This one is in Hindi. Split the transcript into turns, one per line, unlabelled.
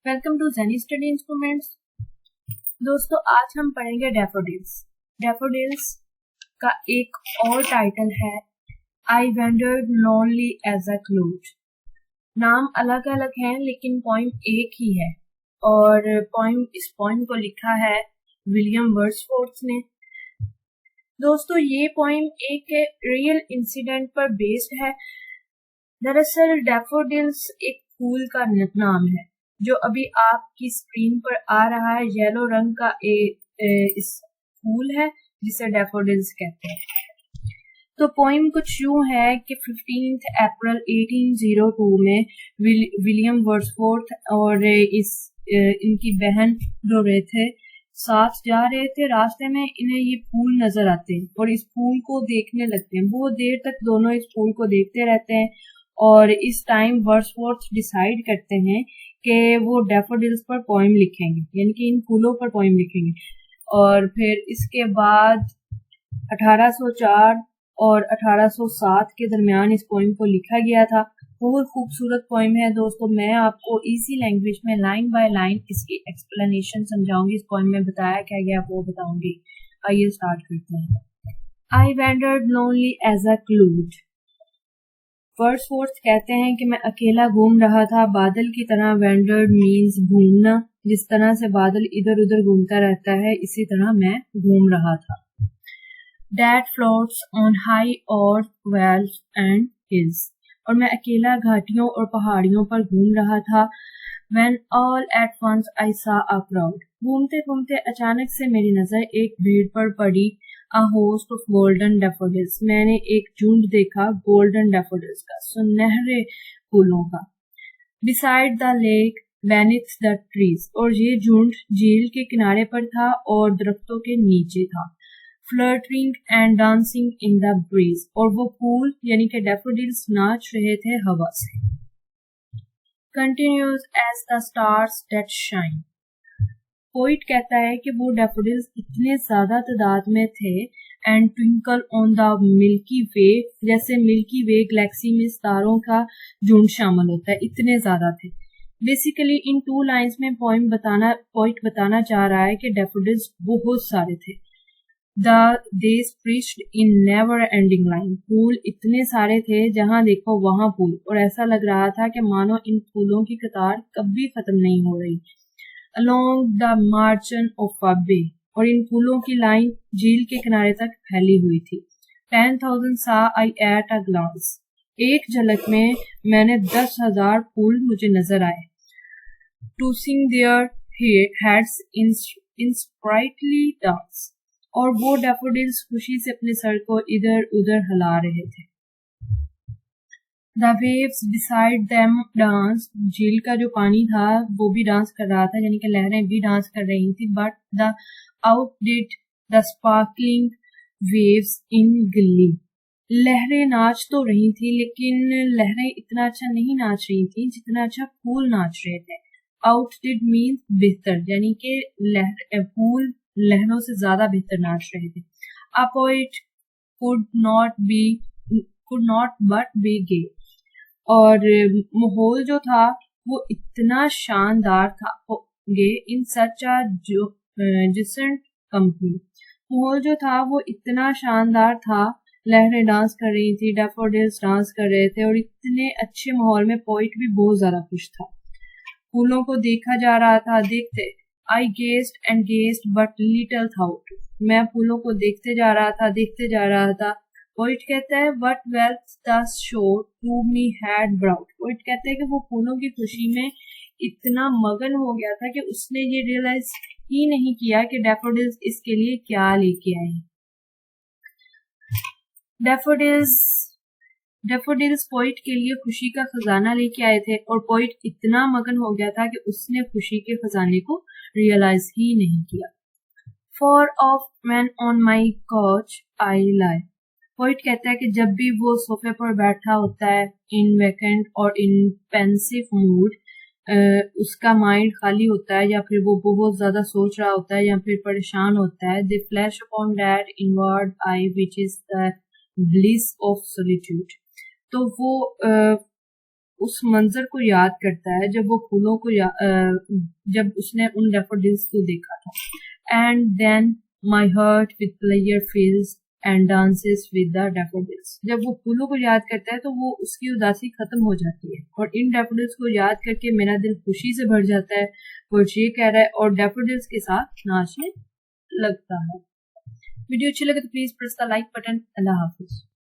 Welcome to Jenny study instruments. दोस्तों, आज हम पढ़ेंगे डैफोडिल्स। डैफोडिल्स का एक और टाइटल है I wandered lonely as a cloud. नाम अलग अलग हैं लेकिन पॉइंट एक ही है और इस पॉइंट को लिखा है विलियम वर्ड्सवर्थ ने। दोस्तों, ये पॉइंट एक रियल इंसिडेंट पर बेस्ड है। दरअसल डैफोडिल्स एक फूल का नाम है जो अभी आपकी स्क्रीन पर आ रहा है। येलो रंग का इस फूल है जिसे डैफोडिल्स कहते हैं। तो पोइम कुछ यूं है कि 15 अप्रैल 1802 में विलियम वर्ड्सवर्थ और इनकी बहन जो रहे थे साथ जा रहे थे। रास्ते में इन्हें ये फूल नजर आते हैं और इस फूल को देखने लगते हैं। बहुत देर तक दोनों इस फूल को देखते रहते हैं और इस टाइम वर्ड्सवर्थ डिसाइड करते हैं कि वो डैफोडिल्स पर पोएम लिखेंगे, यानी कि इन फूलों पर पोएम लिखेंगे। और फिर इसके बाद 1804 और 1807 के दरमियान इस पोएम को लिखा गया था। बहुत खूबसूरत पोएम है दोस्तों। मैं आपको इजी लैंग्वेज में लाइन बाय लाइन इसकी एक्सप्लेनेशन समझाऊंगी। इस पोएम में बताया क्या गया वो बताऊंगी। आइए स्टार्ट करते हैं। I wandered lonely as a cloud. Wordsworth कहते हैं कि मैं अकेला घूम रहा था बादल की तरह। वेंडर्ड मीन्स घूमना। जिस तरह से बादल इधर उधर घूमता रहता है इसी तरह मैं घूम रहा था। That floats on high और वेल्स एंड हिल्स। और मैं अकेला घाटियों और पहाड़ियों पर घूम रहा था। When all at once I saw a crowd। घूमते घूमते अचानक से मेरी नजर एक भीड़ पर पड़ी। A host of golden daffodils। मैंने एक झुंड देखा गोल्डन डैफोडिल्स का, सुनहरे फूलों का। Beside the lake beneath the trees। और ये झुंड झील के किनारे पर था और दरख्तों के नीचे था। Flirting and dancing in the breeze। और वो फूल यानी कि डैफोडिल्स नाच रहे थे हवा से। Continues as the stars that shine। Poet कहता है कि वो डैफोडिल्स इतने ज्यादा तादाद में थे and twinkle on the milky way, जैसे मिल्की वे गैलेक्सी में सितारों का झुंड शामिल होता है, इतने ज्यादा थे। बेसिकली इन टू लाइंस में पोइट बताना चाह रहा है कि डैफोडिल्स बहुत सारे थे। They preached in never ending line। फूल इतने सारे थे जहां देखो वहां फूल, और ऐसा लग रहा था कि मानो इन फूलों की कतार कभी खत्म नहीं हो रही। Along the margin of a bay। और इन फूलों की लाइन झील के किनारे तक फैली हुई थी। 10,000 saw I at a glance। एक झलक में मैंने 10,000 फूल मुझे नजर आए। Tossing their heads in sprightly dance। और वो डैफोडिल्स खुशी से अपने सर को इधर उधर हिला रहे थे। The waves beside them dance। झील का जो पानी था वो भी डांस कर रहा था, यानी कि लहरें भी डांस कर रही थी। But the outdid the sparkling waves in glee। लहरें नाच तो रही थी लेकिन लहरें इतना अच्छा नहीं नाच रही थी जितना अच्छा फूल नाच रहे थे। Outdid means बेहतर, यानी कि फूल लहरों से ज्यादा बेहतर नाच रहे थे। A poet could not but be gay। और माहौल जो था वो इतना शानदार था। गे इन सच अ डिसेंट कंपनी। माहौल जो था वो इतना शानदार था। लहरें डांस कर रही थी, डैफोडिल्स डांस कर रहे थे और इतने अच्छे माहौल में पोइट भी बहुत ज्यादा खुश था। फूलों को देखा जा रहा था। देखते I gazed and gazed but little thought। मैं फूलों को देखते जा रहा था। पोइट कहता है what wealth does show to me had brought। Poet कहता है कि वो फूलों की खुशी में इतना मगन हो गया था कि उसने ये रियलाइज ही नहीं किया कि डैफोडिल्स इसके लिए क्या लेके आए। डैफोडिल्स पोइट के लिए खुशी का खजाना लेके आए थे और पोइट इतना मगन हो गया था कि उसने खुशी के खजाने को रियलाइज ही नहीं किया। For of when on my couch I lie। Poet कहता है कि जब भी वो सोफे पर बैठा होता है इन वैकेंट और इन पेंसिव मूड, उसका माइंड खाली होता है या फिर वो बहुत ज्यादा सोच रहा होता है या फिर परेशान होता है। They flash upon that inward eye which is the bliss of solitude। तो वो उस मंजर को याद करता है जब वो फूलों को जब उसने उन डैफोडिल्स को देखा था। And then my heart with pleasure fills and dances with the daffodils. जब वो फूलों को याद करता है तो वो उसकी उदासी खत्म हो जाती है और इन डैफोडिल्स को याद करके मेरा दिल खुशी से भर जाता है। वो ये कह रहा है और डैफोडिल्स के साथ नाचने लगता है। वीडियो अच्छी लगे तो please press the like button. Allah Hafiz.